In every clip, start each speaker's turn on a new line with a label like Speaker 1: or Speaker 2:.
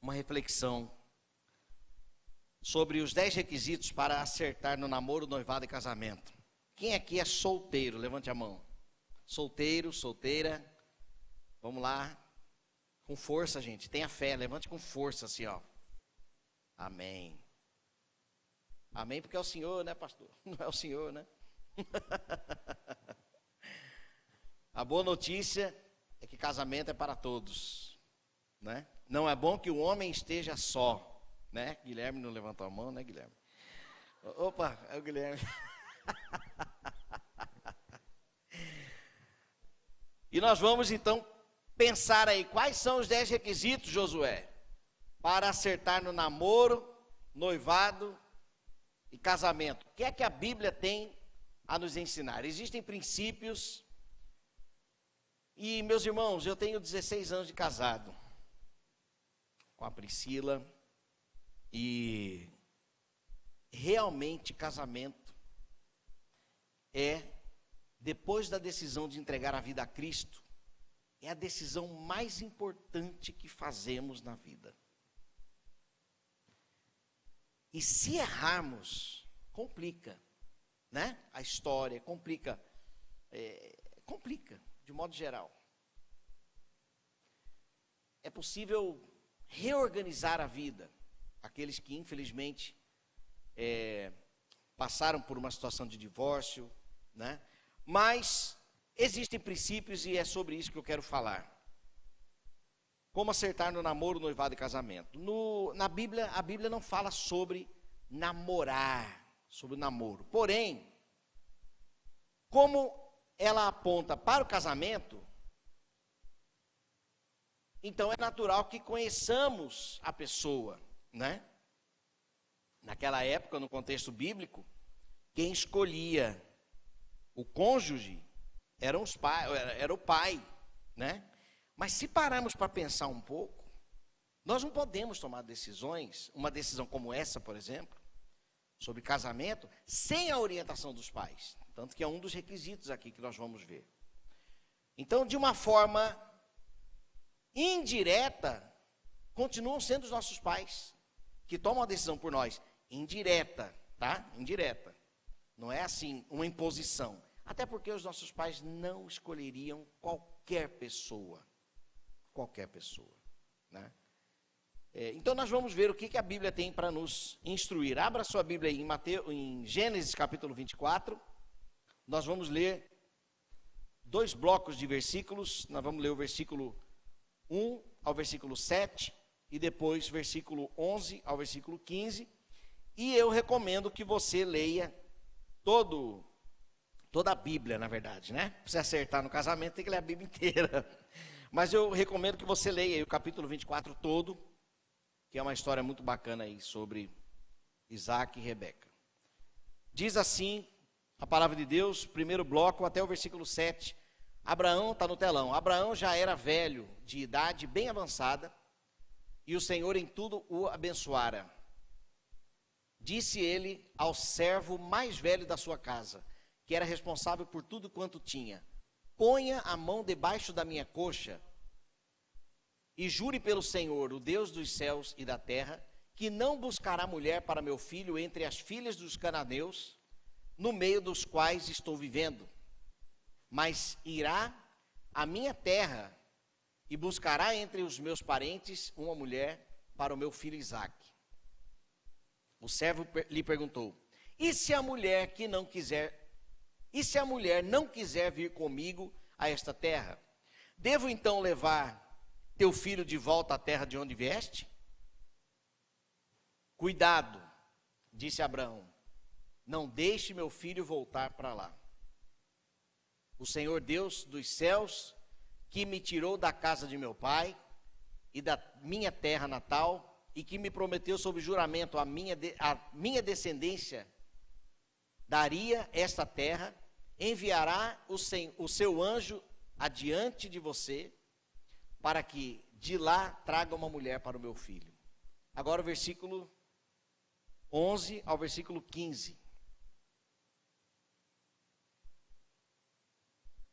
Speaker 1: uma reflexão sobre os 10 requisitos para acertar no namoro, noivado e casamento. Quem aqui é solteiro? Levante a mão. Solteiro, solteira. Vamos lá. Com força, gente. Tenha fé. Levante com força, assim, ó. Amém. Amém, porque é o Senhor, né, pastor? Não é o Senhor, né? A boa notícia é que casamento é para todos, né? Não é bom que o homem esteja só, né? Guilherme não levantou a mão, né, Guilherme? Opa, é o Guilherme. E nós vamos então pensar aí, quais são os 10 requisitos, Josué, para acertar no namoro, noivado e casamento. O que é que a Bíblia tem a nos ensinar? Existem princípios. E, meus irmãos, eu tenho 16 anos de casado com a Priscila. E realmente casamento é, depois da decisão de entregar a vida a Cristo, é a decisão mais importante que fazemos na vida. E se errarmos, complica, né? A história complica, complica, de modo geral. É possível reorganizar a vida. Aqueles que, infelizmente, passaram por uma situação de divórcio, né? Mas existem princípios e é sobre isso que eu quero falar. Como acertar no namoro, noivado e casamento. Na Bíblia, a Bíblia não fala sobre namorar, sobre o namoro. Porém, como ela aponta para o casamento, então é natural que conheçamos a pessoa, né? Naquela época, no contexto bíblico, quem escolhia o cônjuge era o pai, né? Mas se pararmos para pensar um pouco, nós não podemos tomar decisões, uma decisão como essa, por exemplo, sobre casamento, sem a orientação dos pais. Tanto que é um dos requisitos aqui que nós vamos ver. Então, de uma forma indireta, continuam sendo os nossos pais que tomam a decisão por nós. Indireta, tá? Indireta. Não é assim, uma imposição. Até porque os nossos pais não escolheriam qualquer pessoa. Qualquer pessoa, né? Então nós vamos ver o que a Bíblia tem para nos instruir. Abra sua Bíblia aí em Gênesis capítulo 24. Nós vamos ler 2 blocos de versículos. Nós vamos ler o versículo 1 ao versículo 7 e depois versículo 11 ao versículo 15. E eu recomendo que você leia toda a Bíblia, na verdade, né? Para você acertar no casamento, tem que ler a Bíblia inteira. Mas eu recomendo que você leia aí o capítulo 24 todo, que é uma história muito bacana aí sobre Isaac e Rebeca. Diz assim a palavra de Deus, primeiro bloco até o versículo 7. Abraão, está no telão, Abraão já era velho, de idade bem avançada, e o Senhor em tudo o abençoara. Disse ele ao servo mais velho da sua casa, que era responsável por tudo quanto tinha: ponha a mão debaixo da minha coxa e jure pelo Senhor, o Deus dos céus e da terra, que não buscará mulher para meu filho entre as filhas dos cananeus, no meio dos quais estou vivendo, mas irá à minha terra e buscará entre os meus parentes uma mulher para o meu filho Isaque. O servo lhe perguntou: e se a mulher não quiser vir comigo a esta terra? Devo então levar teu filho de volta à terra de onde vieste? Cuidado, disse Abraão, não deixe meu filho voltar para lá. O Senhor Deus dos céus, que me tirou da casa de meu pai e da minha terra natal, e que me prometeu sob juramento a minha descendência daria esta terra, enviará o seu anjo adiante de você, para que de lá traga uma mulher para o meu filho. Agora o versículo 11 ao versículo 15.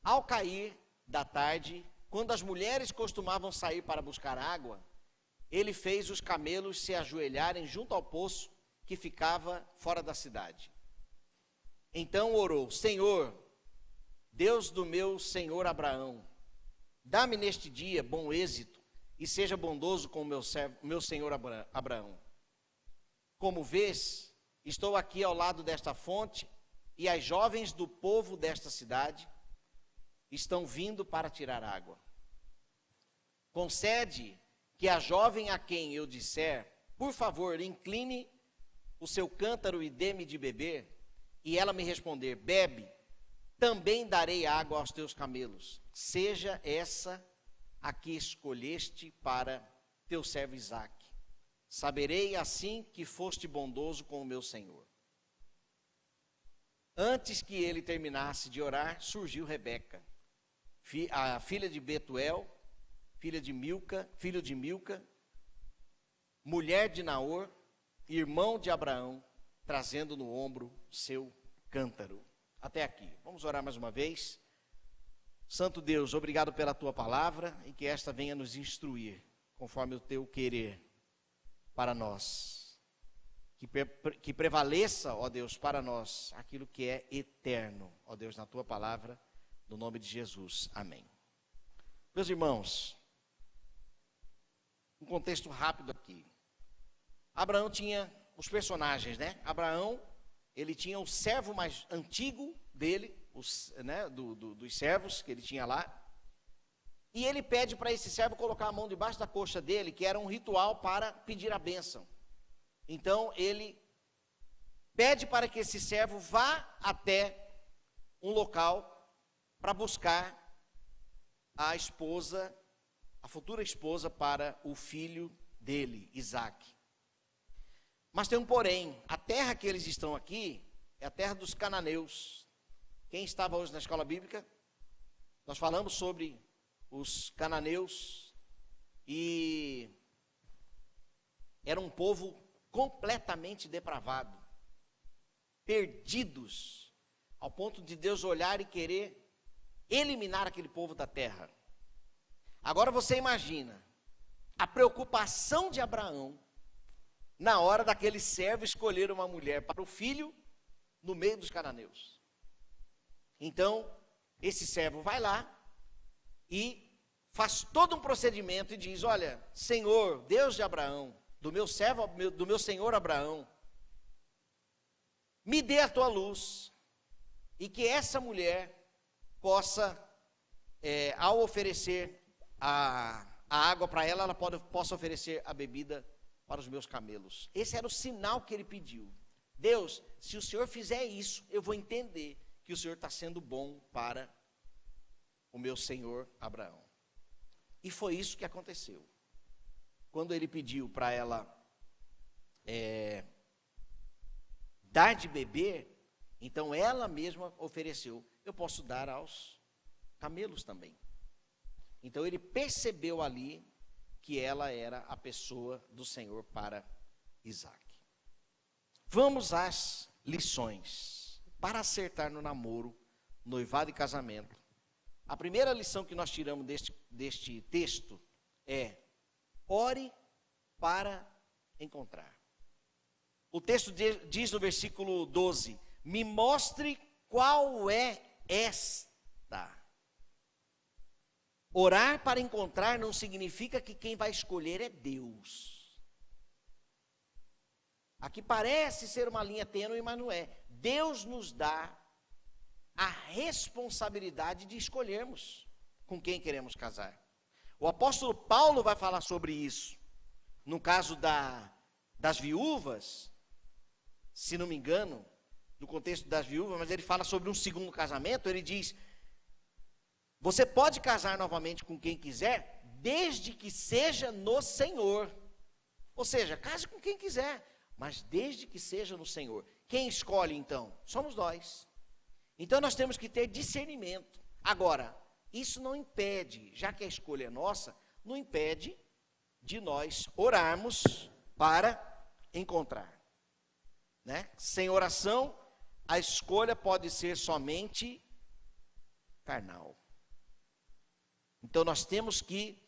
Speaker 1: Ao cair da tarde, quando as mulheres costumavam sair para buscar água, ele fez os camelos se ajoelharem junto ao poço que ficava fora da cidade. Então orou: Senhor, Deus do meu senhor Abraão, dá-me neste dia bom êxito e seja bondoso com meu senhor Abraão. Como vês, estou aqui ao lado desta fonte e as jovens do povo desta cidade estão vindo para tirar água. Concede que a jovem a quem eu disser, por favor, incline o seu cântaro e dê-me de beber, e ela me responder, bebe, também darei água aos teus camelos, seja essa a que escolheste para teu servo Isaque. Saberei assim que foste bondoso com o meu senhor. Antes que ele terminasse de orar, surgiu Rebeca, a filha de Betuel, filho de Milca, mulher de Naor, irmão de Abraão, trazendo no ombro seu cântaro. Até aqui. Vamos orar mais uma vez. Santo Deus, obrigado pela tua palavra e que esta venha nos instruir, conforme o teu querer para nós. Que prevaleça, ó Deus, para nós aquilo que é eterno, ó Deus, na tua palavra, no nome de Jesus. Amém. Meus irmãos, um contexto rápido aqui. Abraão tinha os personagens, né? Abraão, ele tinha o servo mais antigo dele, dos servos que ele tinha lá, e ele pede para esse servo colocar a mão debaixo da coxa dele, que era um ritual para pedir a bênção. Então ele pede para que esse servo vá até um local para buscar a esposa, a futura esposa para o filho dele, Isaque. Mas tem um porém, a terra que eles estão aqui é a terra dos cananeus. Quem estava hoje na escola bíblica, nós falamos sobre os cananeus e era um povo completamente depravado, perdidos, ao ponto de Deus olhar e querer eliminar aquele povo da terra. Agora você imagina a preocupação de Abraão na hora daquele servo escolher uma mulher para o filho no meio dos cananeus. Então, esse servo vai lá e faz todo um procedimento e diz, olha, Senhor, Deus de Abraão, do meu senhor Abraão, me dê a tua luz, e que essa mulher possa, ao oferecer a água para ela, ela possa oferecer a bebida para os meus camelos. Esse era o sinal que ele pediu. Deus, se o Senhor fizer isso, eu vou entender que o Senhor está sendo bom para o meu senhor Abraão. E foi isso que aconteceu. Quando ele pediu para ela dar de beber, então ela mesma ofereceu, eu posso dar aos camelos também. Então ele percebeu ali que ela era a pessoa do Senhor para Isaque. Vamos às lições para acertar no namoro, noivado e casamento. A primeira lição que nós tiramos deste texto é: ore para encontrar. O texto diz no versículo 12: me mostre qual é esta. Orar para encontrar não significa que quem vai escolher é Deus. Aqui parece ser uma linha tênue, mas não é. Deus nos dá a responsabilidade de escolhermos com quem queremos casar. O apóstolo Paulo vai falar sobre isso. No caso das viúvas, se não me engano, no contexto das viúvas, mas ele fala sobre um segundo casamento, ele diz: você pode casar novamente com quem quiser, desde que seja no Senhor. Ou seja, case com quem quiser, mas desde que seja no Senhor. Quem escolhe então? Somos nós. Então nós temos que ter discernimento. Agora, isso não impede, já que a escolha é nossa, não impede de nós orarmos para encontrar. Né? Sem oração, a escolha pode ser somente carnal. Então nós temos que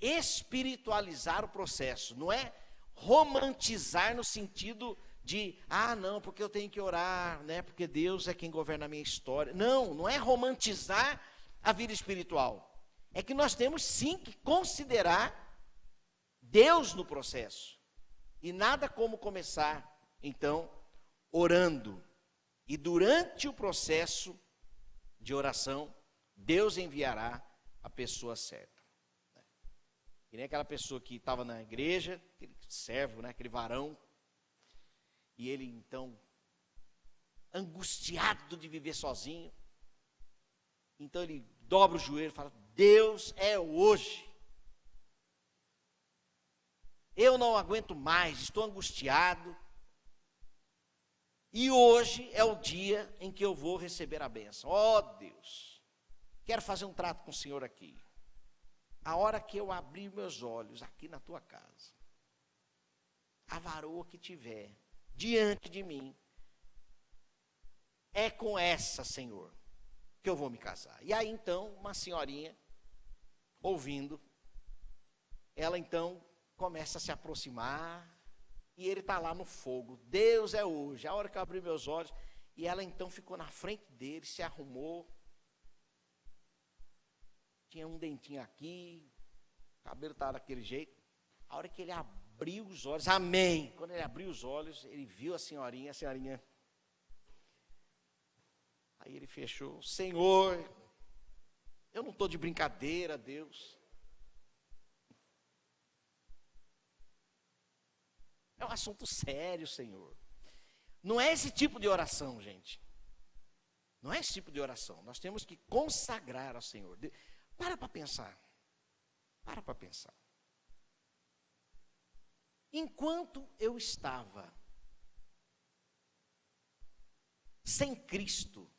Speaker 1: espiritualizar o processo, não é romantizar no sentido de, não, porque eu tenho que orar, né? Porque Deus é quem governa a minha história. Não, não é romantizar a vida espiritual. É que nós temos sim que considerar Deus no processo. E nada como começar, então, orando. E durante o processo de oração, Deus enviará a pessoa certa. E nem aquela pessoa que estava na igreja, aquele servo, né, aquele varão, e ele então, angustiado de viver sozinho, então ele dobra o joelho e fala: Deus é hoje. Eu não aguento mais, estou angustiado. E hoje é o dia em que eu vou receber a bênção. Ó Deus, quero fazer um trato com o Senhor aqui. A hora que eu abrir meus olhos aqui na tua casa, a varoa que tiver diante de mim, é com essa, Senhor, que eu vou me casar. E aí então, uma senhorinha, ouvindo, ela então começa a se aproximar, e ele está lá no fogo. Deus é hoje, a hora que eu abri meus olhos. E ela então ficou na frente dele, se arrumou, tinha um dentinho aqui, o cabelo estava daquele jeito. A hora que ele abriu os olhos, amém, quando ele abriu os olhos, ele viu a senhorinha, aí ele fechou: Senhor, eu não estou de brincadeira, Deus. É um assunto sério, Senhor. Não é esse tipo de oração, gente. Não é esse tipo de oração. Nós temos que consagrar ao Senhor. Para pensar. Para pensar. Enquanto eu estava sem Cristo,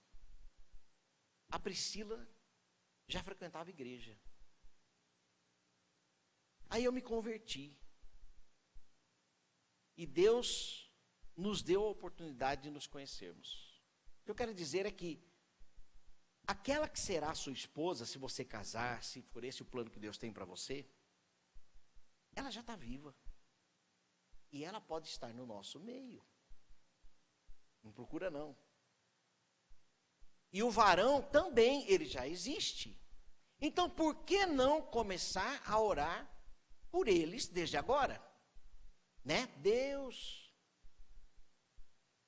Speaker 1: a Priscila já frequentava a igreja. Aí eu me converti. E Deus nos deu a oportunidade de nos conhecermos. O que eu quero dizer é que aquela que será sua esposa, se você casar, se for esse o plano que Deus tem para você, ela já está viva. E ela pode estar no nosso meio. Não procura não. E o varão também, ele já existe. Então, por que não começar a orar por eles desde agora? Né? Deus,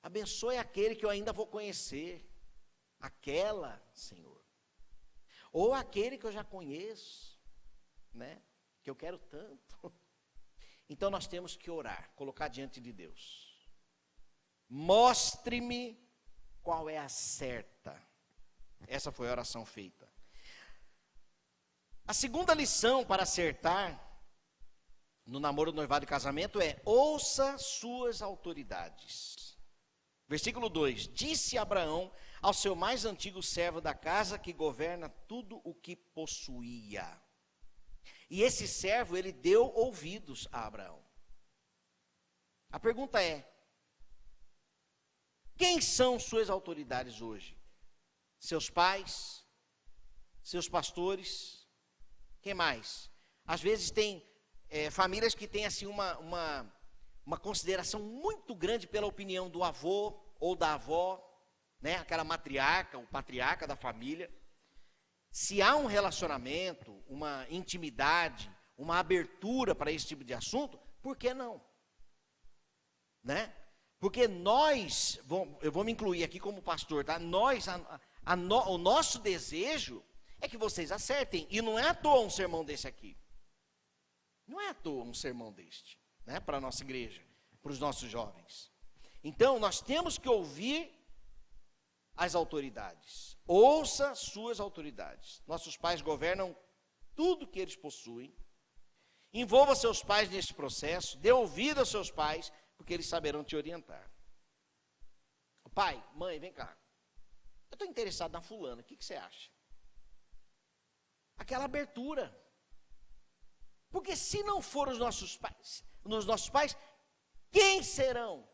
Speaker 1: abençoe aquele que eu ainda vou conhecer. Aquela, Senhor. Ou aquele que eu já conheço, né? Que eu quero tanto. Então nós temos que orar, colocar diante de Deus. Mostre-me qual é a certa. Essa foi a oração feita. A segunda lição para acertar no namoro, noivado e casamento é: ouça suas autoridades. Versículo 2: disse Abraão ao seu mais antigo servo da casa, que governa tudo o que possuía. E esse servo, ele deu ouvidos a Abraão. A pergunta é: quem são suas autoridades hoje? Seus pais? Seus pastores? Quem mais? Às vezes tem famílias que têm assim uma consideração muito grande pela opinião do avô ou da avó, né? Aquela matriarca, o patriarca da família. Se há um relacionamento, uma intimidade, uma abertura para esse tipo de assunto, por que não? Né? Porque nós, eu vou me incluir aqui como pastor, tá? O nosso desejo é que vocês acertem. E não é à toa um sermão desse aqui. Não é à toa um sermão deste, né? Para a nossa igreja, para os nossos jovens. Então, nós temos que ouvir as autoridades. Ouça suas autoridades. Nossos pais governam tudo que eles possuem. Envolva seus pais neste processo. Dê ouvido aos seus pais, porque eles saberão te orientar. Pai, mãe, vem cá. Eu estou interessado na fulana. O que você acha? Aquela abertura. Porque se não for os nossos pais, quem serão?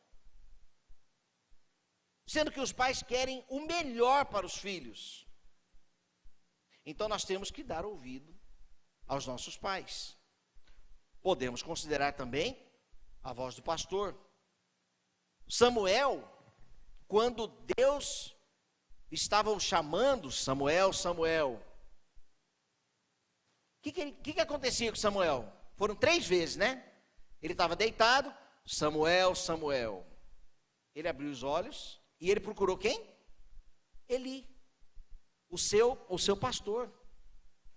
Speaker 1: Sendo que os pais querem o melhor para os filhos. Então nós temos que dar ouvido aos nossos pais. podemos considerar também a voz do pastor. Samuel, quando Deus estava o chamando, Samuel, Samuel, o que acontecia com Samuel? Foram 3 vezes, né? Ele estava deitado, Samuel, Samuel. Ele abriu os olhos e ele procurou quem? Eli, o seu pastor,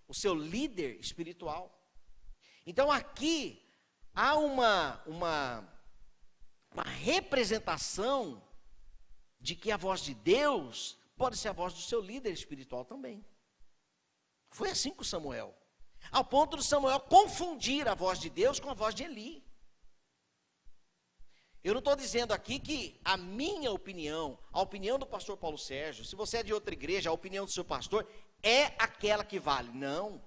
Speaker 1: o seu líder espiritual. Então aqui há uma representação de que a voz de Deus pode ser a voz do seu líder espiritual também. Foi assim com Samuel, ao ponto de Samuel confundir a voz de Deus com a voz de Eli. Eu não estou dizendo aqui que a minha opinião, a opinião do pastor Paulo Sérgio, se você é de outra igreja, a opinião do seu pastor é aquela que vale. Não.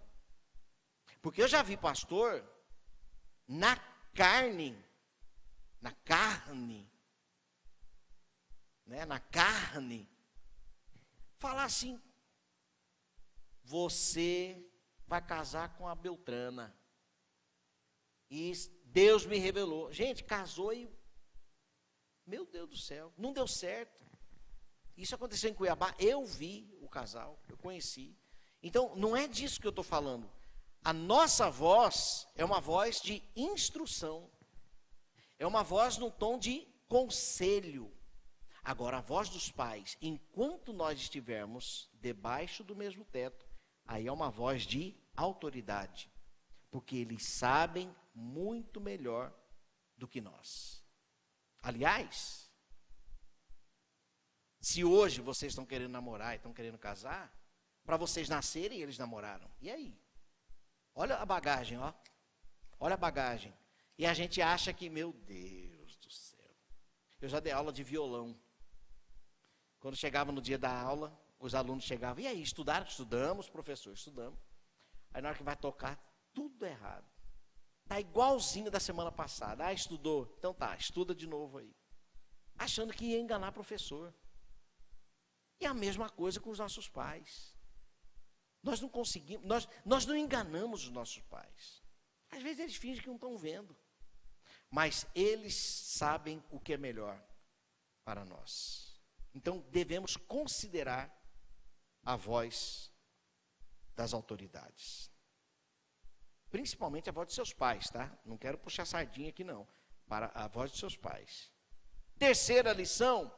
Speaker 1: Porque eu já vi pastor na carne, falar assim: você vai casar com a Beltrana. E Deus me revelou. Gente, casou e, meu Deus do céu, não deu certo. Isso aconteceu em Cuiabá, eu vi o casal, eu conheci. Então, não é disso que eu estou falando. A nossa voz é uma voz de instrução. É uma voz no tom de conselho. Agora, a voz dos pais, enquanto nós estivermos debaixo do mesmo teto, aí é uma voz de autoridade. Porque eles sabem muito melhor do que nós. Aliás, se hoje vocês estão querendo namorar e estão querendo casar, para vocês nascerem, eles namoraram. E aí? Olha a bagagem, ó. Olha a bagagem. E a gente acha que, meu Deus do céu. Eu já dei aula de violão. Quando chegava no dia da aula, os alunos chegavam, e aí, estudaram? Estudamos, professor, estudamos. Aí na hora que vai tocar, tudo errado. Está igualzinho da semana passada. Ah, estudou? Então tá, estuda de novo aí. Achando que ia enganar professor. E a mesma coisa com os nossos pais. Nós não conseguimos, nós não enganamos os nossos pais. Às vezes eles fingem que não estão vendo. Mas eles sabem o que é melhor para nós. Então devemos considerar a voz das autoridades. Principalmente a voz de seus pais, tá? Não quero puxar sardinha aqui não. Para a voz de seus pais. Terceira lição: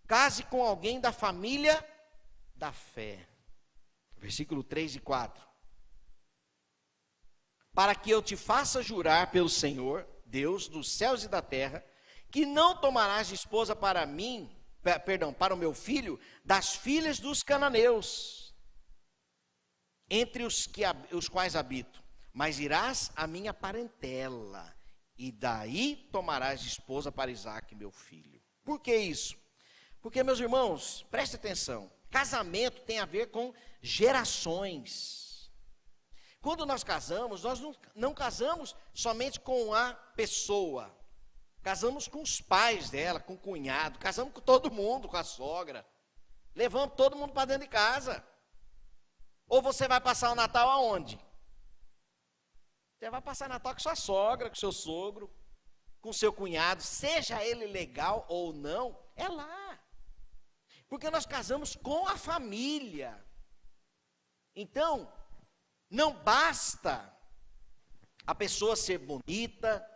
Speaker 1: case com alguém da família da fé. Versículo 3 e 4. Para que eu te faça jurar pelo Senhor, Deus dos céus e da terra, que não tomarás de esposa para mim, para o meu filho, das filhas dos cananeus, entre os quais habito, mas irás à minha parentela, e daí tomarás de esposa para Isaque, meu filho. Por que isso? Porque, meus irmãos, preste atenção, casamento tem a ver com gerações. Quando nós casamos, nós não casamos somente com a pessoa, casamos com os pais dela, com o cunhado, casamos com todo mundo, com a sogra, levamos todo mundo para dentro de casa. Ou você vai passar o Natal aonde? Você vai passar Natal com sua sogra, com seu sogro, com seu cunhado, seja ele legal ou não, é lá. Porque nós casamos com a família. Então, não basta a pessoa ser bonita,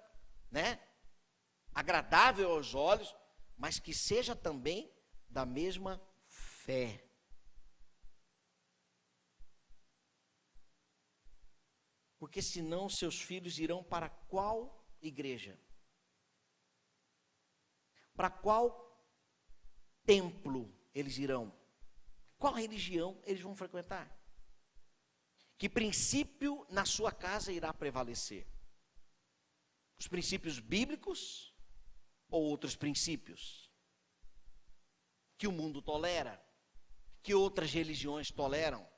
Speaker 1: né? Agradável aos olhos, mas que seja também da mesma fé. Porque senão seus filhos irão para qual igreja? Para qual templo eles irão? Qual religião eles vão frequentar? Que princípio na sua casa irá prevalecer? Os princípios bíblicos ou outros princípios? Que o mundo tolera? Que outras religiões toleram?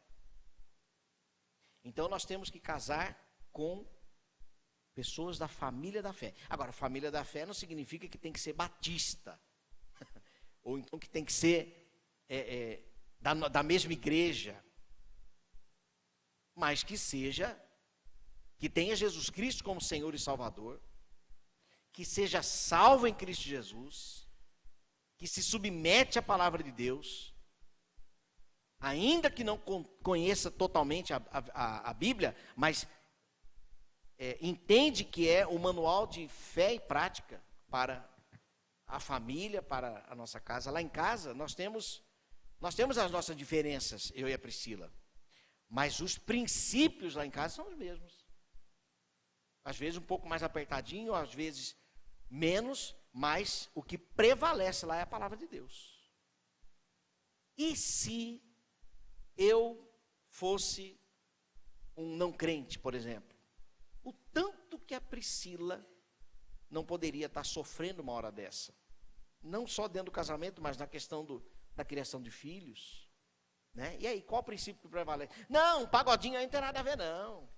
Speaker 1: Então nós temos que casar com pessoas da família da fé. Agora, família da fé não significa que tem que ser batista. Ou então que tem que ser da mesma igreja. Mas que seja que tenha Jesus Cristo como Senhor e Salvador, que seja salvo em Cristo Jesus, que se submete à palavra de Deus, ainda que não conheça totalmente a Bíblia, mas entende que é o manual de fé e prática para a família, para a nossa casa. Lá em casa, nós temos as nossas diferenças, eu e a Priscila, mas os princípios lá em casa são os mesmos. Às vezes um pouco mais apertadinho, às vezes menos, mas o que prevalece lá é a palavra de Deus. E se eu fosse um não crente, por exemplo, o tanto que a Priscila não poderia estar sofrendo uma hora dessa, não só dentro do casamento, mas na questão da criação de filhos, né? E aí, qual o princípio que prevalece? Não, um pagodinho aí não tem nada a ver, não.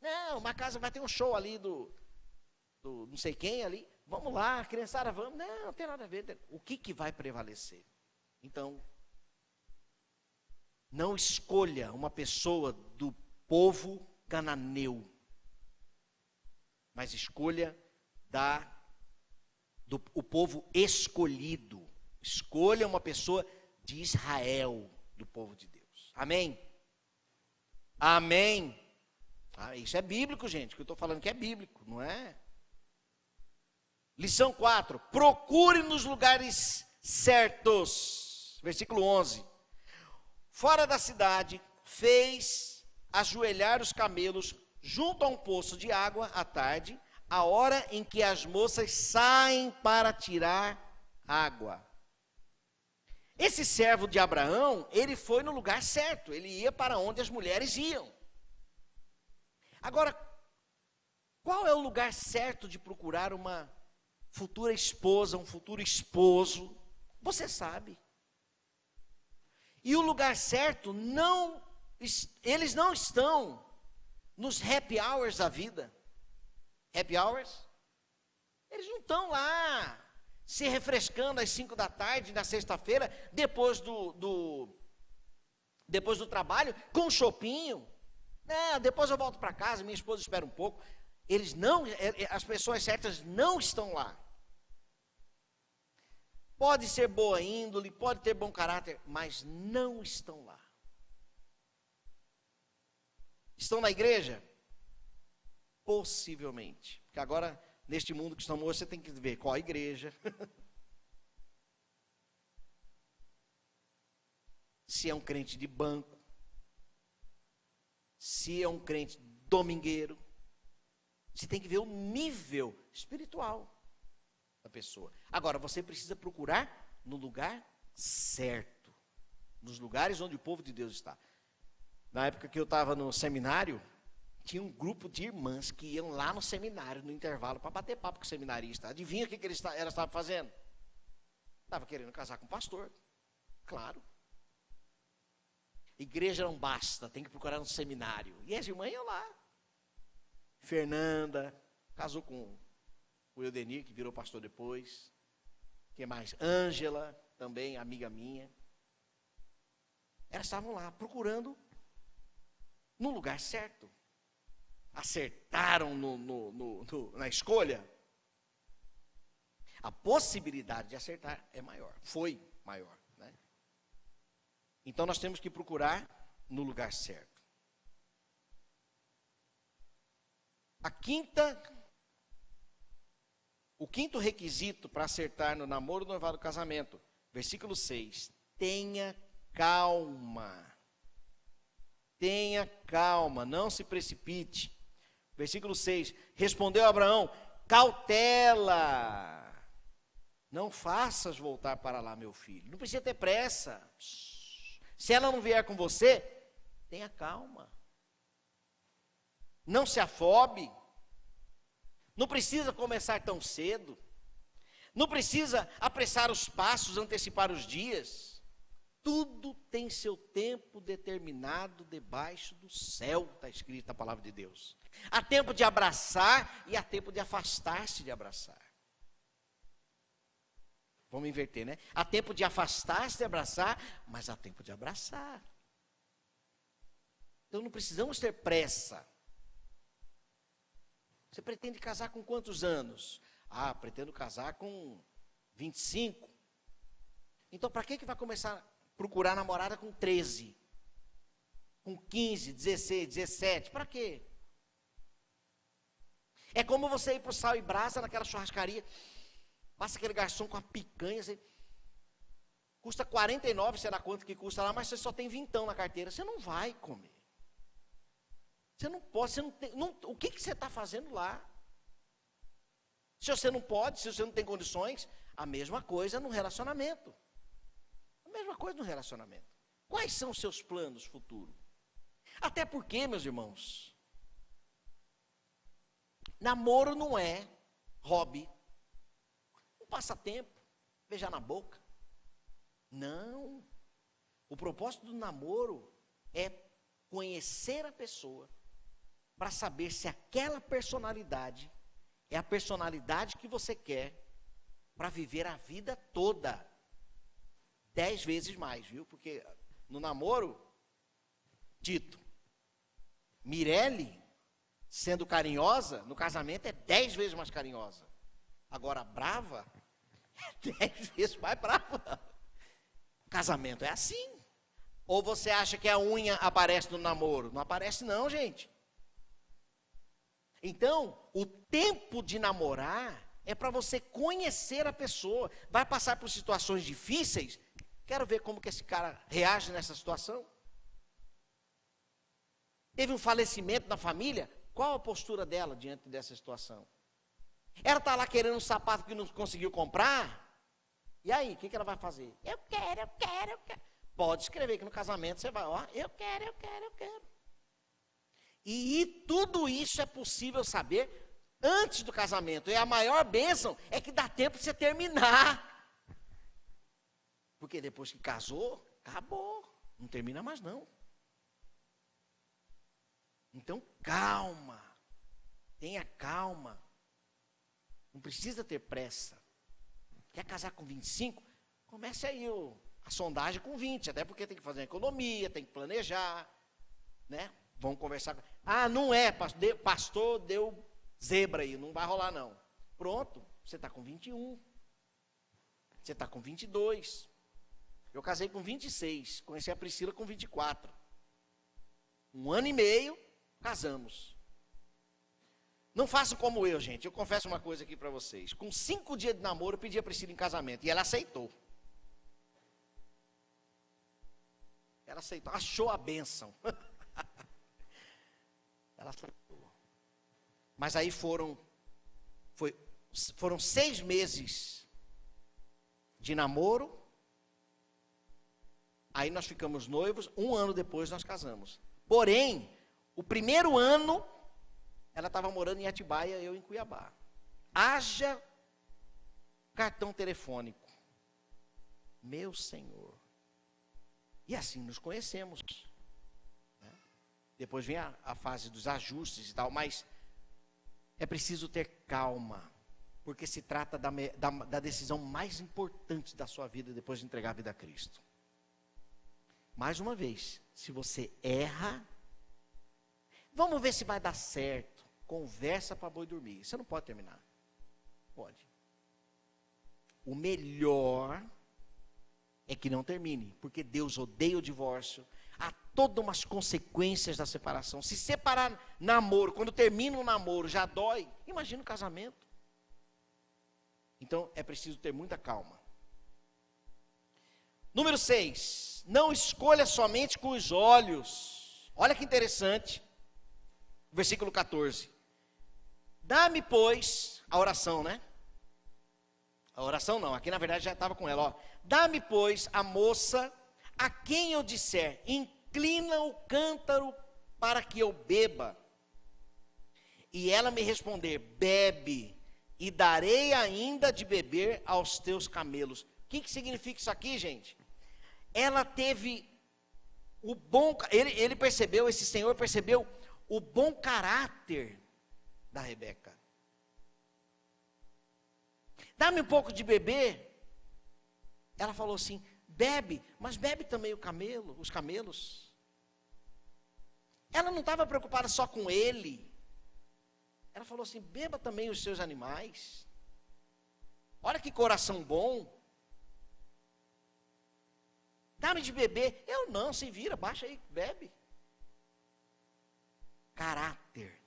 Speaker 1: Não, uma casa vai ter um show ali do não sei quem ali, vamos lá, criançada, vamos. Não tem nada a ver. O que vai prevalecer? Então, não escolha uma pessoa do povo cananeu, mas escolha o povo escolhido. Escolha uma pessoa de Israel, do povo de Deus. Amém? Amém. Isso é bíblico, gente. O que eu estou falando que é bíblico, não é? Lição 4. Procure nos lugares certos. Versículo 11. Fora da cidade, fez ajoelhar os camelos junto a um poço de água à tarde, a hora em que as moças saem para tirar água. Esse servo de Abraão, ele foi no lugar certo, ele ia para onde as mulheres iam. Agora, qual é o lugar certo de procurar uma futura esposa, um futuro esposo? Você sabe. E o lugar certo, eles não estão nos happy hours da vida. Happy hours? Eles não estão lá se refrescando às 5 da tarde, na sexta-feira, depois do trabalho, com um chopinho. Não, depois eu volto para casa, minha esposa espera um pouco. As pessoas certas não estão lá. Pode ser boa índole, pode ter bom caráter, mas não estão lá. Estão na igreja? Possivelmente. Porque agora, neste mundo que estamos hoje, você tem que ver qual a igreja. Se é um crente de banco. Se é um crente domingueiro. Você tem que ver o nível espiritual da pessoa. Agora, você precisa procurar no lugar certo. Nos lugares onde o povo de Deus está. Na época que eu estava no seminário, tinha um grupo de irmãs que iam lá no seminário, no intervalo, para bater papo com o seminarista. Adivinha o que elas estavam fazendo? Estava querendo casar com o pastor. Claro. Igreja não basta, tem que procurar no seminário. E as irmãs iam lá. Fernanda, casou com o Eudenir, que virou pastor depois. Quem mais? Ângela, também amiga minha. Elas estavam lá procurando no lugar certo. Acertaram na escolha. A possibilidade de acertar é maior. Foi maior, né? Então nós temos que procurar no lugar certo. O quinto requisito para acertar no namoro, noivado, casamento, versículo 6. Tenha calma. Tenha calma, não se precipite. Versículo 6. Respondeu Abraão: cautela. Não faças voltar para lá, meu filho. Não precisa ter pressa. Se ela não vier com você, tenha calma. Não se afobe. Não precisa começar tão cedo. Não precisa apressar os passos, antecipar os dias. Tudo tem seu tempo determinado debaixo do céu, está escrito na palavra de Deus. Há tempo de abraçar e há tempo de afastar-se de abraçar. Vamos inverter, né? Há tempo de afastar-se de abraçar, mas há tempo de abraçar. Então não precisamos ter pressa. Você pretende casar com quantos anos? Ah, pretendo casar com 25. Então, para que vai começar a procurar namorada com 13? Com 15, 16, 17? Para quê? É como você ir para o Sal e Brasa, naquela churrascaria, passa aquele garçom com a picanha, você, custa 49, sei lá quanto que custa lá, mas você só tem vintão na carteira. Você não vai comer. Você não pode, você não tem, o que você está fazendo lá? Se você não pode, se você não tem condições, a mesma coisa no relacionamento. A mesma coisa no relacionamento. Quais são os seus planos futuros? Até porque, meus irmãos, namoro não é hobby, um passatempo, beijar na boca. Não. O propósito do namoro é conhecer a pessoa para saber se aquela personalidade é a personalidade que você quer para viver a vida toda. 10 vezes mais, viu? Porque no namoro, Tito, Mirelle, sendo carinhosa, no casamento é 10 vezes mais carinhosa. Agora, brava, é 10 vezes mais brava. Casamento é assim. Ou você acha que a unha aparece no namoro? Não aparece não, gente. Então, o tempo de namorar é para você conhecer a pessoa. Vai passar por situações difíceis? Quero ver como que esse cara reage nessa situação. Teve um falecimento na família? Qual a postura dela diante dessa situação? Ela está lá querendo um sapato que não conseguiu comprar? E aí, o que ela vai fazer? Eu quero, eu quero, eu quero. Pode escrever que no casamento você vai, ó, eu quero, eu quero, eu quero. E tudo isso é possível saber antes do casamento. E a maior bênção é que dá tempo de você terminar. Porque depois que casou, acabou. Não termina mais não. Então, calma. Tenha calma. Não precisa ter pressa. Quer casar com 25? Comece aí a sondagem com 20. Até porque tem que fazer uma economia, tem que planejar. Né? Vamos conversar. Ah, não é, pastor deu zebra aí, não vai rolar não. Pronto, você está com 21. Você está com 22. Eu casei com 26, conheci a Priscila com 24. 1 ano e meio, casamos. Não façam como eu, gente. Eu confesso uma coisa aqui para vocês. Com 5 dias de namoro, eu pedi a Priscila em casamento e ela aceitou. Ela aceitou, achou a bênção. Ela aceitou. Mas aí foram 6 meses de namoro. Aí nós ficamos noivos. 1 ano depois nós casamos. Porém, o primeiro ano, ela estava morando em Atibaia, eu em Cuiabá. Haja cartão telefônico. Meu Senhor. E assim nos conhecemos. Né? Depois vem a fase dos ajustes e tal, mas é preciso ter calma, porque se trata da decisão mais importante da sua vida depois de entregar a vida a Cristo. Mais uma vez, se você erra, vamos ver se vai dar certo. Conversa para boi dormir. Você não pode terminar. Pode. O melhor é que não termine, porque Deus odeia o divórcio. Há todas umas consequências da separação. Se separar namoro, quando termina o namoro, já dói. Imagina o casamento. Então, é preciso ter muita calma. Número 6. Não escolha somente com os olhos. Olha que interessante. Versículo 14. Dá-me, pois, a oração, né? A oração não, aqui na verdade já estava com ela, ó. Dá-me, pois, a moça a quem eu disser, inclina o cântaro para que eu beba. E ela me responder, bebe, e darei ainda de beber aos teus camelos. O que significa isso aqui, gente? Ela teve o bom, ele percebeu, esse senhor percebeu o bom caráter da Rebeca. Dá-me um pouco de beber. Ela falou assim, bebe, mas bebe também os camelos. Ela não estava preocupada só com ele. Ela falou assim: beba também os seus animais. Olha que coração bom. Dá-me de beber. Eu não, se vira, baixa aí, bebe. Caráter.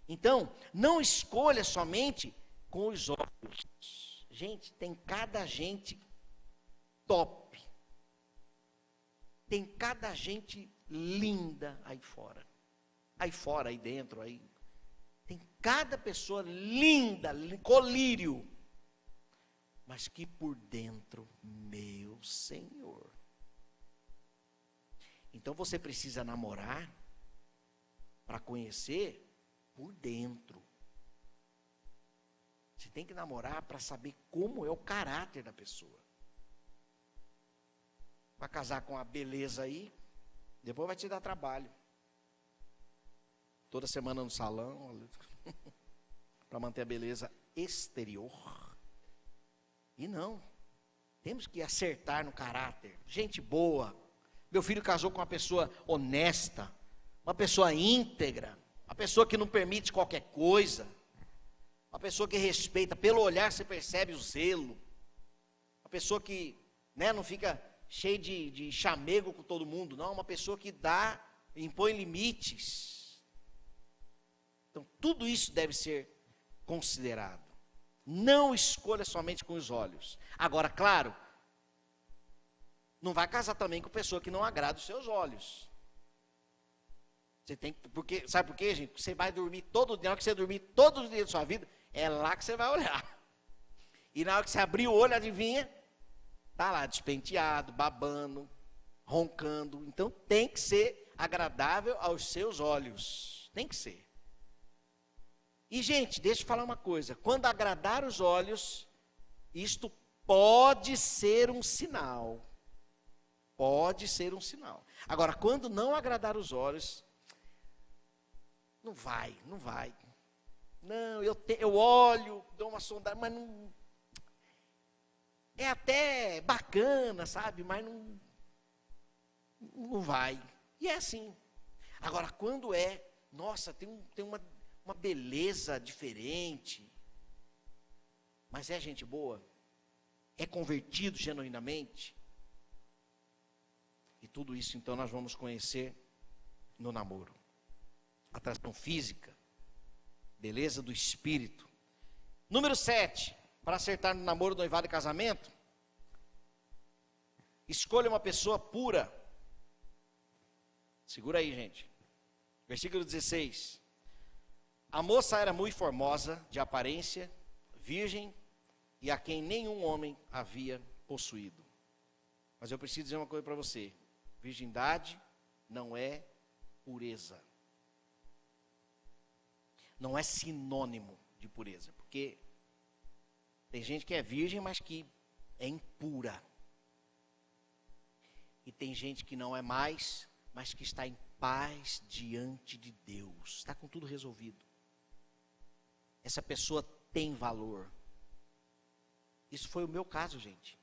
Speaker 1: Então, não escolha somente com os olhos. Gente, tem cada gente top. Tem cada gente linda aí fora. Aí fora, aí dentro, aí. Tem cada pessoa linda, colírio. Mas que por dentro, meu Senhor. Então você precisa namorar para conhecer por dentro. Você tem que namorar para saber como é o caráter da pessoa. Vai casar com a beleza aí, depois vai te dar trabalho. Toda semana no salão, para manter a beleza exterior. E não, temos que acertar no caráter. Gente boa. Meu filho casou com uma pessoa honesta, uma pessoa íntegra, uma pessoa que não permite qualquer coisa, uma pessoa que respeita, pelo olhar você percebe o zelo, uma pessoa que, né, não fica cheio de chamego com todo mundo, não, uma pessoa que dá, impõe limites. Então tudo isso deve ser considerado. Não escolha somente com os olhos. Agora, claro, não vai casar também com pessoa que não agrada os seus olhos. Você tem, porque, sabe por quê, gente? Você vai dormir todo dia, na hora que você dormir todos os dias da sua vida, é lá que você vai olhar. E na hora que você abrir o olho, adivinha? Está lá despenteado, babando, roncando. Então tem que ser agradável aos seus olhos. Tem que ser. E, gente, deixa eu falar uma coisa. Quando agradar os olhos, isto pode ser um sinal. Pode ser um sinal. Agora, quando não agradar os olhos, não vai. Não, eu olho, dou uma sondada, mas não... É até bacana, sabe? Mas não vai. E é assim. Agora, quando é, nossa, tem uma beleza diferente, mas é gente boa, é convertido genuinamente, e tudo isso então nós vamos conhecer no namoro. Atração física, beleza do espírito. Número 7, para acertar no namoro, noivado e casamento, escolha uma pessoa pura. Segura aí, gente. Versículo 16. A moça era muito formosa, de aparência, virgem, e a quem nenhum homem havia possuído. Mas eu preciso dizer uma coisa para você. Virgindade não é pureza. Não é sinônimo de pureza. Porque tem gente que é virgem, mas que é impura. E tem gente que não é mais, mas que está em paz diante de Deus. Está com tudo resolvido. Essa pessoa tem valor. Isso foi o meu caso, gente.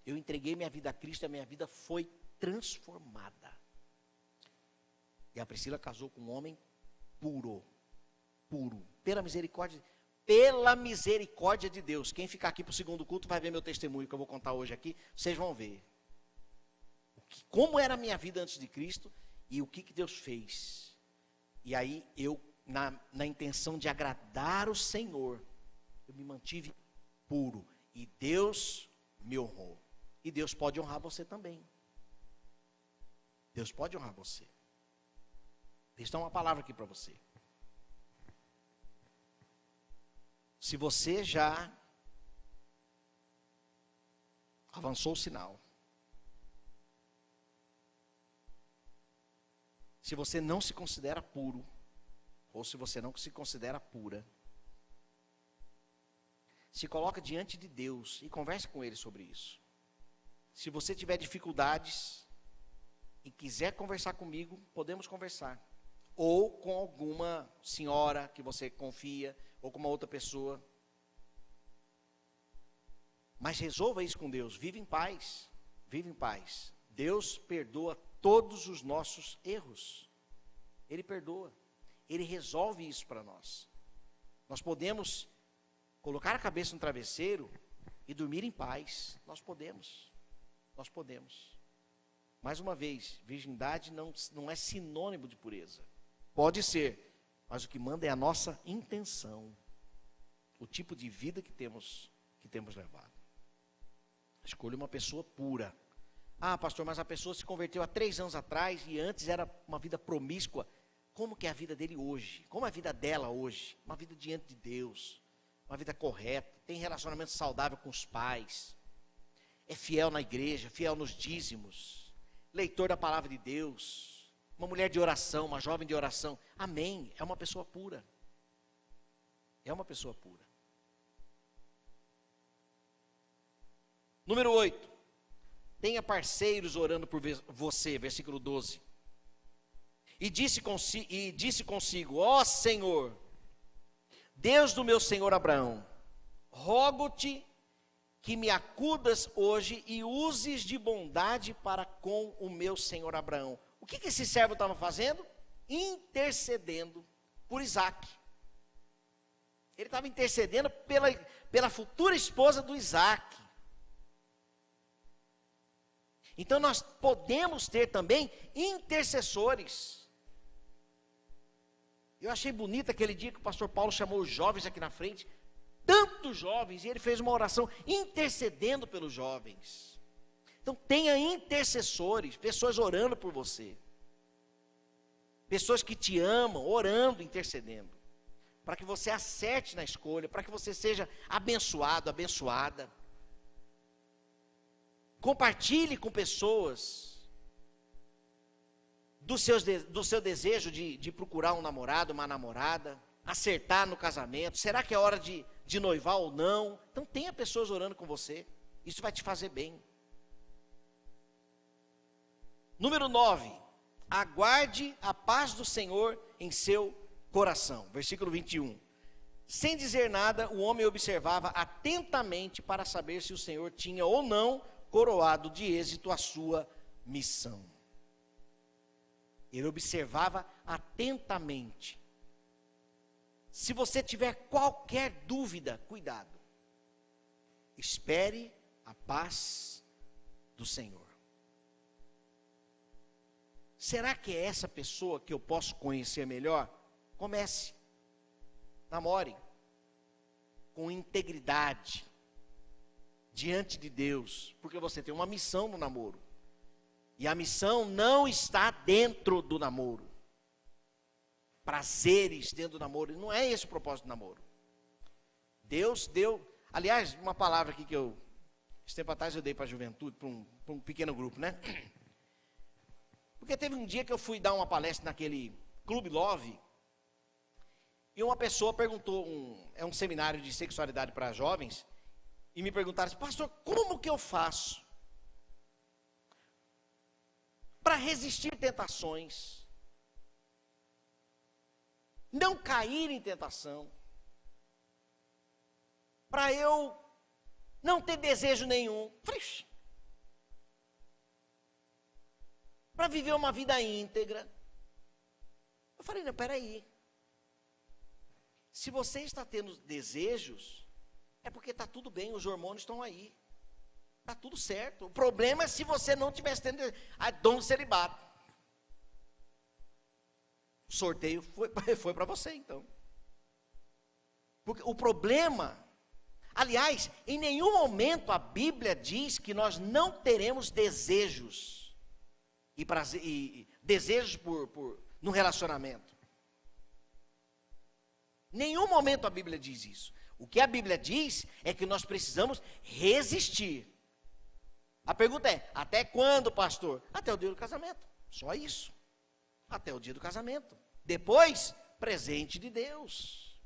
Speaker 1: Eu entreguei minha vida a Cristo e a minha vida foi transformada. E a Priscila casou com um homem puro. Pela misericórdia de Deus. Quem ficar aqui para o segundo culto vai ver meu testemunho que eu vou contar hoje aqui. Vocês vão ver. Como era a minha vida antes de Cristo e o que Deus fez. E aí eu, na intenção de agradar o Senhor, eu me mantive puro. E Deus me honrou. E Deus pode honrar você também. Deus pode honrar você. Deixa eu dar uma palavra aqui para você. Se você já avançou o sinal, se você não se considera puro, ou se você não se considera pura, se coloca diante de Deus e converse com Ele sobre isso. Se você tiver dificuldades e quiser conversar comigo, podemos conversar. Ou com alguma senhora que você confia, ou com uma outra pessoa. Mas resolva isso com Deus. Vive em paz. Vive em paz. Deus perdoa todos os nossos erros. Ele perdoa. Ele resolve isso para nós. Nós podemos colocar a cabeça no travesseiro e dormir em paz. Nós podemos. Nós podemos. Mais uma vez, virgindade não é sinônimo de pureza. Pode ser, mas o que manda é a nossa intenção. O tipo de vida que temos levado. Escolha uma pessoa pura. Ah, pastor, mas a pessoa se converteu há 3 anos atrás e antes era uma vida promíscua. Como que é a vida dele hoje? Como é a vida dela hoje? Uma vida diante de Deus. Uma vida correta. Tem relacionamento saudável com os pais. É fiel na igreja, fiel nos dízimos. Leitor da palavra de Deus. Uma mulher de oração, uma jovem de oração. Amém. É uma pessoa pura. É uma pessoa pura. Número 8. Tenha parceiros orando por você, versículo 12. E disse consigo, ó Senhor, Deus do meu senhor Abraão, rogo-te que me acudas hoje e uses de bondade para com o meu senhor Abraão. O que esse servo estava fazendo? Intercedendo por Isaac. Ele estava intercedendo pela futura esposa do Isaac. Então nós podemos ter também intercessores. Eu achei bonito aquele dia que o pastor Paulo chamou os jovens aqui na frente, tantos jovens, e ele fez uma oração intercedendo pelos jovens. Então tenha intercessores, pessoas orando por você. Pessoas que te amam, orando, intercedendo. Para que você acerte na escolha, para que você seja abençoado, abençoada. Compartilhe com pessoas do seu desejo de procurar um namorado, uma namorada, acertar no casamento. Será que é hora de noivar ou não? Então tenha pessoas orando com você. Isso vai te fazer bem. Número 9. Aguarde a paz do Senhor em seu coração. Versículo 21. Sem dizer nada, o homem observava atentamente para saber se o Senhor tinha ou não coroado de êxito a sua missão. Ele observava atentamente. Se você tiver qualquer dúvida, cuidado. Espere a paz do Senhor. Será que é essa pessoa que eu posso conhecer melhor? Comece. Namore. Com integridade. Diante de Deus. Porque você tem uma missão no namoro. E a missão não está dentro do namoro. Prazeres dentro do namoro. Não é esse o propósito do namoro. Deus deu... Aliás, uma palavra aqui que esse tempo atrás eu dei para a juventude, para um pequeno grupo, né? Porque teve um dia que eu fui dar uma palestra naquele Clube Love. E uma pessoa perguntou, é um seminário de sexualidade para jovens. E me perguntaram assim, pastor, como que eu faço para resistir tentações, não cair em tentação, para eu não ter desejo nenhum, para viver uma vida íntegra. Eu falei, não, peraí, se você está tendo desejos, é porque está tudo bem, os hormônios estão aí. Está tudo certo. O problema é se você não tivesse tendo a dom do celibato. O sorteio foi para você, então. Porque o problema... Aliás, em nenhum momento a Bíblia diz que nós não teremos desejos. E desejos no relacionamento. Nenhum momento a Bíblia diz isso. O que a Bíblia diz é que nós precisamos resistir. A pergunta é, até quando, pastor? Até o dia do casamento. Só isso. Até o dia do casamento. Depois, presente de Deus.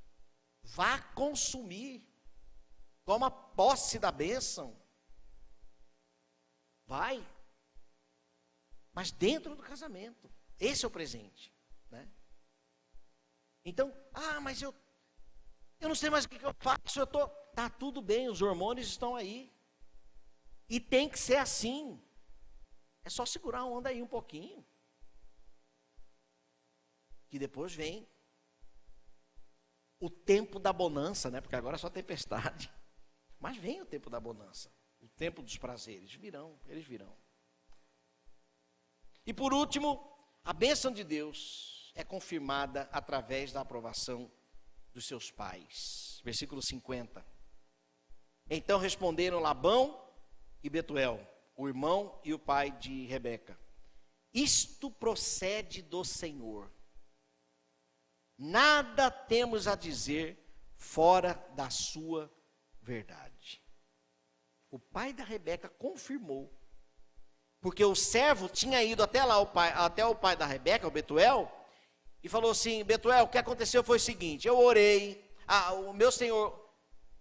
Speaker 1: Vá consumir. Toma posse da bênção. Vai. Mas dentro do casamento. Esse é o presente. Né? Então, mas eu não sei mais o que eu faço. Tá tudo bem, os hormônios estão aí. E tem que ser assim. É só segurar a onda aí um pouquinho. Que depois vem. o tempo da bonança, né? Porque agora é só tempestade. Mas vem o tempo da bonança, o tempo dos prazeres. Eles virão. E por último, a bênção de Deus é confirmada através da aprovação dos seus pais. Versículo 50. Então responderam Labão e Betuel, o irmão e o pai de Rebeca: isto procede do Senhor. Nada temos a dizer fora da sua verdade. O pai da Rebeca confirmou, porque o servo tinha ido até o pai da Rebeca, o Betuel, e falou assim: Betuel, o que aconteceu foi o seguinte: eu orei, o meu senhor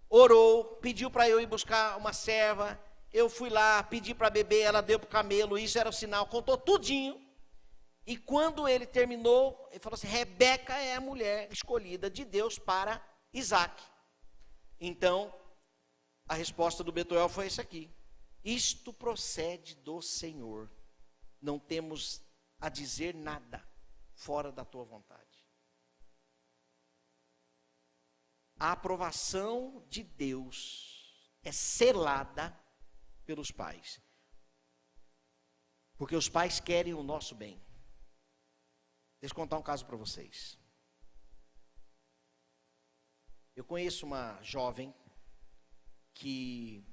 Speaker 1: orou, pediu para eu ir buscar uma serva, eu fui lá, pedi para beber, ela deu para o camelo, isso era o sinal, contou tudinho. E quando ele terminou, ele falou assim: Rebeca é a mulher escolhida de Deus para Isaac. Então, a resposta do Betuel foi essa aqui: isto procede do Senhor. Não temos a dizer nada fora da tua vontade. A aprovação de Deus é selada pelos pais. Porque os pais querem o nosso bem. Deixa eu contar um caso para vocês. Eu conheço uma jovem que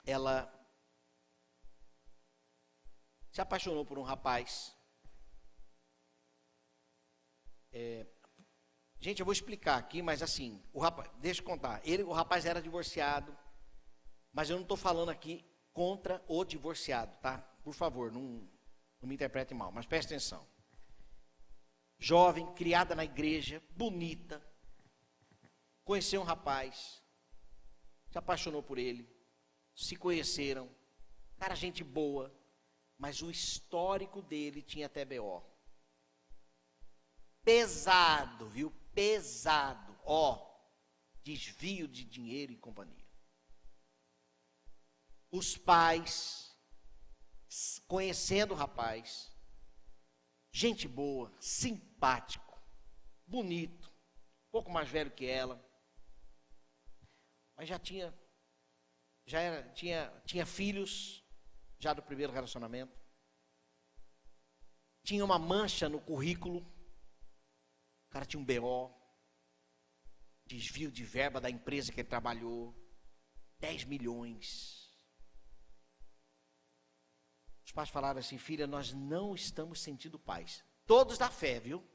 Speaker 1: ela se apaixonou por um rapaz. Gente, eu vou explicar aqui, mas assim, deixa eu contar. O rapaz era divorciado, mas eu não estou falando aqui contra o divorciado, tá? Por favor, não me interprete mal, mas preste atenção. Jovem, criada na igreja, bonita, conheceu um rapaz, se apaixonou por ele, se conheceram, cara, gente boa, mas o histórico dele tinha até BO. Pesado, viu? Pesado. Desvio de dinheiro e companhia. Os pais, conhecendo o rapaz, gente boa, simpático, bonito, um pouco mais velho que ela, mas tinha filhos, já do primeiro relacionamento, tinha uma mancha no currículo, o cara tinha um BO, desvio de verba da empresa que ele trabalhou, 10 milhões. Os pais falaram assim: filha, nós não estamos sentindo paz. Todos da fé, viu?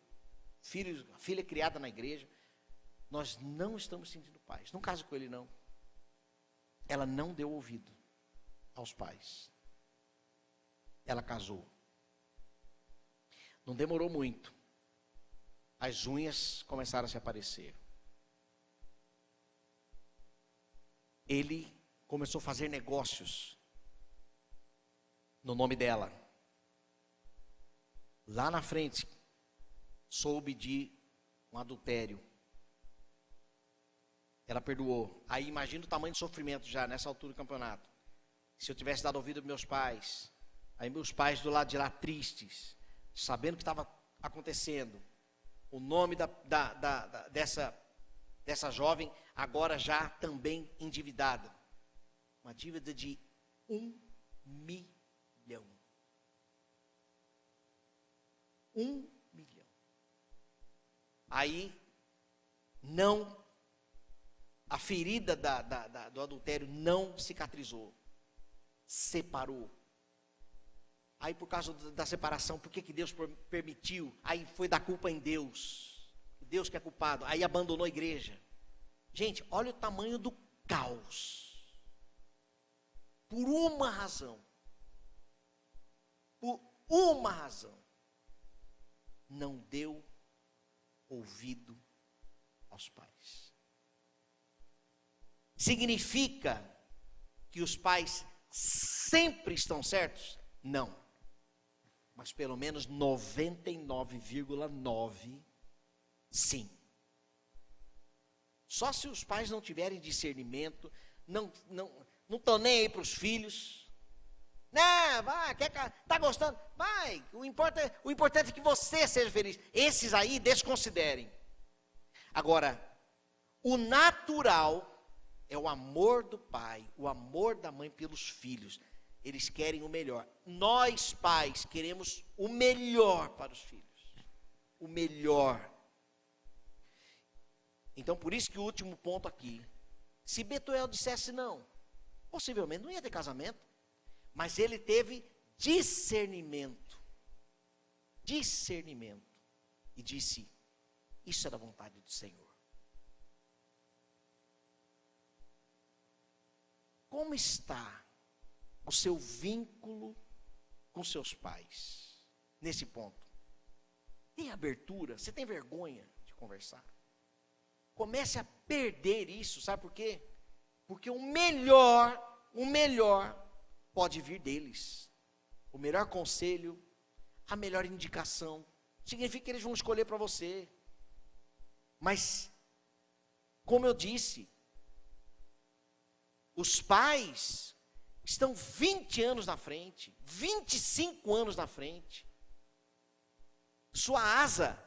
Speaker 1: Filha criada na igreja, nós não estamos sentindo paz. Não casa com ele, não. Ela não deu ouvido aos pais. Ela casou. Não demorou muito. As unhas começaram a se aparecer. Ele começou a fazer negócios no nome dela. Lá na frente, soube de um adultério. Ela perdoou. Aí imagina o tamanho do sofrimento já nessa altura do campeonato. Se eu tivesse dado ouvido aos meus pais, aí meus pais do lado de lá tristes, sabendo o que estava acontecendo, o nome dessa jovem agora já também endividada. Uma dívida de 1 milhão. 1 milhão. Aí, a ferida do adultério não cicatrizou. Separou. Aí, por causa da separação, por que Deus permitiu? Aí foi dar culpa em Deus. Deus que é culpado. Aí abandonou a igreja. Gente, olha o tamanho do caos. Por uma razão. Por uma razão. Não deu ouvido aos pais. Significa que os pais sempre estão certos? Não. Mas pelo menos 99,9 sim. Só se os pais não tiverem discernimento, não estão nem aí para os filhos. Não, vai, tá gostando? Vai, o importante é que você seja feliz. Esses aí, desconsiderem. Agora, o natural é o amor do pai, o amor da mãe pelos filhos. Eles querem o melhor. Nós, pais, queremos o melhor para os filhos. O melhor. Então, por isso que o último ponto aqui. Se Betuel dissesse não, possivelmente não ia ter casamento. Mas ele teve discernimento. Discernimento. E disse, isso é da vontade do Senhor. Como está o seu vínculo com seus pais, nesse ponto? Tem abertura? Você tem vergonha de conversar? Comece a perder isso, sabe por quê? Porque o melhor pode vir deles. O melhor conselho, a melhor indicação, significa que eles vão escolher para você. Mas, como eu disse, os pais estão 20 anos na frente, 25 anos na frente. Sua asa,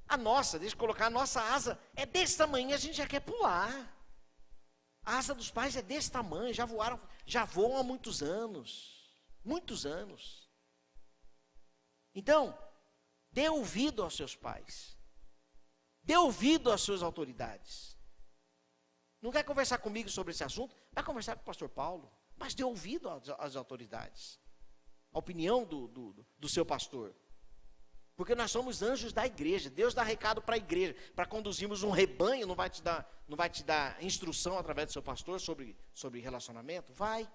Speaker 1: a nossa, deixa eu colocar, a nossa asa é desse tamanho, a gente já quer pular. A asa dos pais é desse tamanho, já voam há muitos anos. Muitos anos. Então, dê ouvido aos seus pais. Dê ouvido às suas autoridades. Não quer conversar comigo sobre esse assunto? Vai conversar com o pastor Paulo. Mas dê ouvido às autoridades. A opinião do seu pastor. Porque nós somos anjos da igreja. Deus dá recado para a igreja. Para conduzirmos um rebanho, não vai te dar instrução através do seu pastor sobre relacionamento? Vai.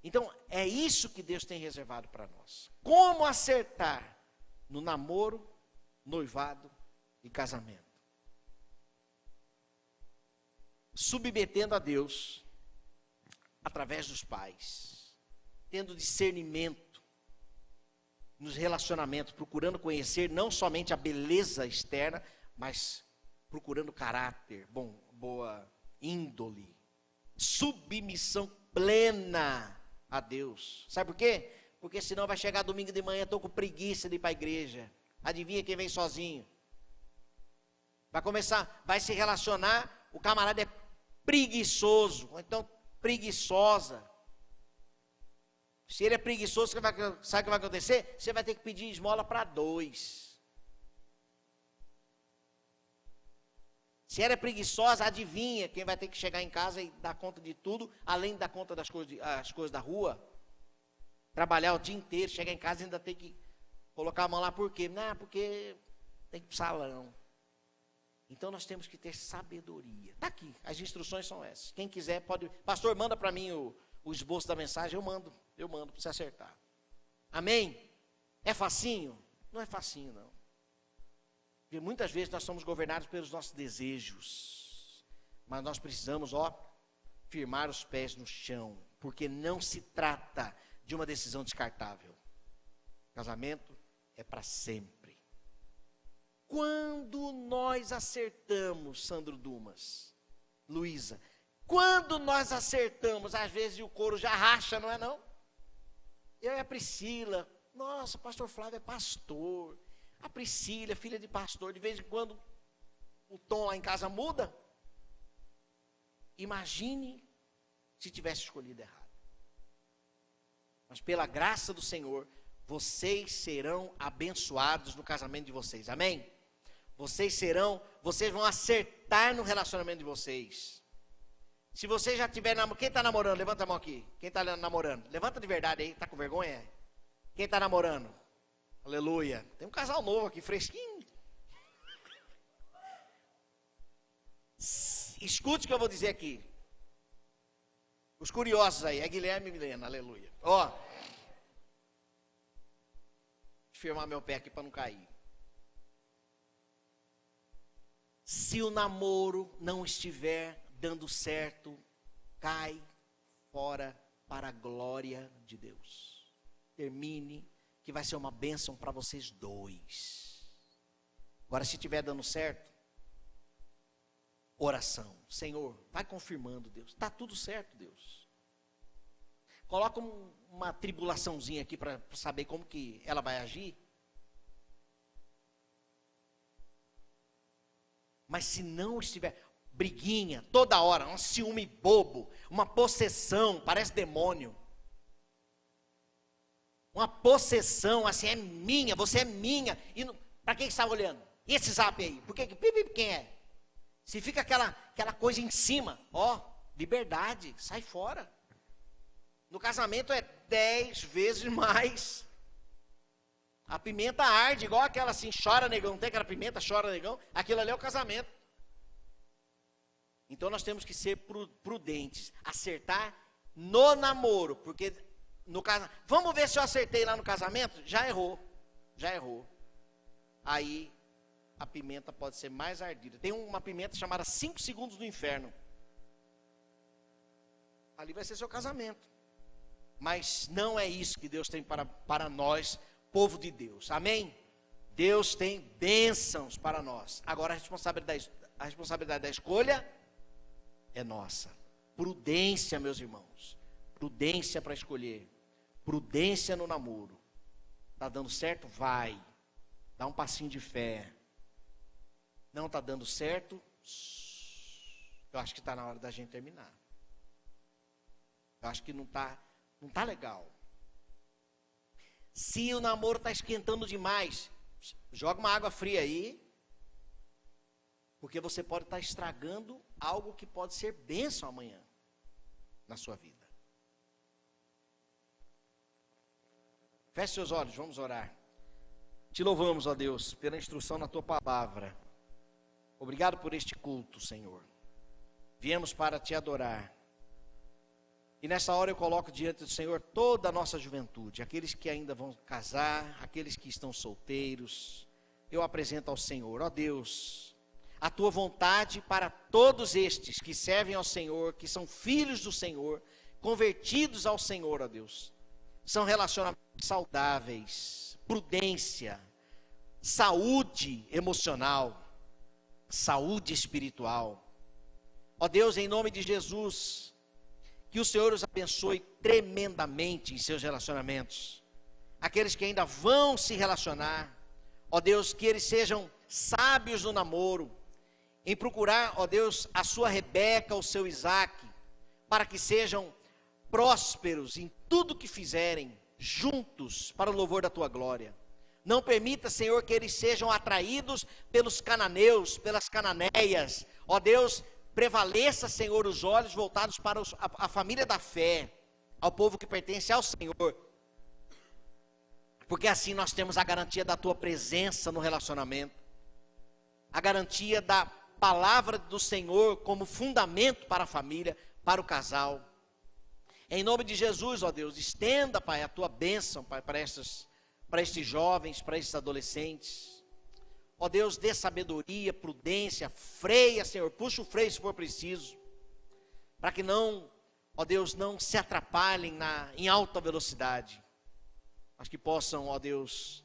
Speaker 1: Então, é isso que Deus tem reservado para nós. Como acertar no namoro, noivado e casamento. Submetendo a Deus, através dos pais, tendo discernimento nos relacionamentos, procurando conhecer não somente a beleza externa, mas procurando caráter, boa índole, submissão plena a Deus. Sabe por quê? Porque senão vai chegar domingo de manhã, estou com preguiça de ir para a igreja. Adivinha quem vem sozinho? Vai se relacionar, o camarada é preguiçoso, ou então preguiçosa. Se ele é preguiçoso, sabe o que vai acontecer? Você vai ter que pedir esmola para 2. Se ela é preguiçosa, adivinha quem vai ter que chegar em casa e dar conta de tudo, além de dar conta das coisas da rua. Trabalhar o dia inteiro, chegar em casa e ainda tem que colocar a mão lá, por quê? Não, porque tem que ir para o salão. Então nós temos que ter sabedoria. Está aqui, as instruções são essas. Quem quiser pode. Pastor, manda para mim o esboço da mensagem, eu mando para você acertar. Amém? É facinho? Não é facinho, não. Porque muitas vezes nós somos governados pelos nossos desejos. Mas nós precisamos, firmar os pés no chão. Porque não se trata de uma decisão descartável. Casamento é para sempre. Quando nós acertamos, Sandro Dumas, Luísa, quando nós acertamos, às vezes o couro já racha, não é não? Eu e a Priscila, nossa, o pastor Flávio é pastor. A Priscila é filha de pastor, de vez em quando o tom lá em casa muda. Imagine se tivesse escolhido errado. Mas pela graça do Senhor, vocês serão abençoados no casamento de vocês, amém? Vocês vão acertar no relacionamento de vocês. Se você já tiver namorando, quem está namorando? Levanta a mão aqui. Quem está namorando? Levanta de verdade aí, está com vergonha? Quem está namorando? Aleluia. Tem um casal novo aqui, fresquinho. Escute o que eu vou dizer aqui. Os curiosos aí, é Guilherme e Milena, aleluia. Deixa eu firmar meu pé aqui para não cair. Se o namoro não estiver dando certo, cai fora para a glória de Deus. Termine, que vai ser uma bênção para vocês dois. Agora, se estiver dando certo, oração. Senhor, vai confirmando, Deus. Está tudo certo, Deus. Coloca uma tribulaçãozinha aqui para saber como que ela vai agir. Mas se não estiver, briguinha, toda hora, um ciúme bobo, uma possessão, parece demônio. Uma possessão, assim, é minha, você é minha. E para quem está olhando? E esse zap aí? Por que, quem é? Se fica aquela coisa em cima, ó, liberdade, sai fora. No casamento é 10 vezes mais. A pimenta arde, igual aquela assim, chora negão, não tem aquela pimenta, chora negão? Aquilo ali é o casamento. Então nós temos que ser prudentes, acertar no namoro, porque no casamento, vamos ver se eu acertei lá no casamento? Já errou. Aí a pimenta pode ser mais ardida. Tem uma pimenta chamada 5 segundos do inferno. Ali vai ser seu casamento. Mas não é isso que Deus tem para nós, povo de Deus. Amém? Deus tem bênçãos para nós. Agora a responsabilidade da escolha é nossa. Prudência, meus irmãos. Prudência para escolher. Prudência no namoro. Está dando certo? Vai. Dá um passinho de fé. Não está dando certo? Eu acho que está na hora da gente terminar. Eu acho que não está legal. Se o namoro está esquentando demais, joga uma água fria aí, porque você pode estar estragando algo que pode ser bênção amanhã na sua vida. Feche seus olhos, vamos orar. Te louvamos, ó Deus, pela instrução na tua palavra. Obrigado por este culto, Senhor. Viemos para te adorar. E nessa hora eu coloco diante do Senhor toda a nossa juventude, aqueles que ainda vão casar, aqueles que estão solteiros. Eu apresento ao Senhor, ó Deus, a tua vontade para todos estes que servem ao Senhor, que são filhos do Senhor, convertidos ao Senhor, ó Deus. São relacionamentos saudáveis, prudência, saúde emocional, saúde espiritual. Ó Deus, em nome de Jesus, que o Senhor os abençoe tremendamente em seus relacionamentos. Aqueles que ainda vão se relacionar, ó Deus, que eles sejam sábios no namoro, em procurar, ó Deus, a sua Rebeca, o seu Isaac, para que sejam prósperos em tudo que fizerem, juntos, para o louvor da tua glória. Não permita, Senhor, que eles sejam atraídos pelos cananeus, pelas cananeias. Ó Deus, prevaleça, Senhor, os olhos voltados para a família da fé, ao povo que pertence ao Senhor. Porque assim nós temos a garantia da tua presença no relacionamento, a garantia da palavra do Senhor como fundamento para a família, para o casal. Em nome de Jesus, ó Deus, estenda, Pai, a tua bênção, Pai, para estes jovens, para estes adolescentes. Ó Deus, dê sabedoria, prudência, freia, Senhor, puxa o freio se for preciso, para que não, ó Deus, não se atrapalhem em alta velocidade, mas que possam, ó Deus,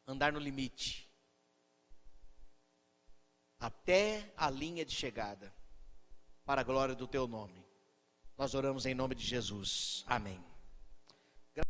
Speaker 1: andar no limite, até a linha de chegada, para a glória do teu nome. Nós oramos em nome de Jesus. Amém.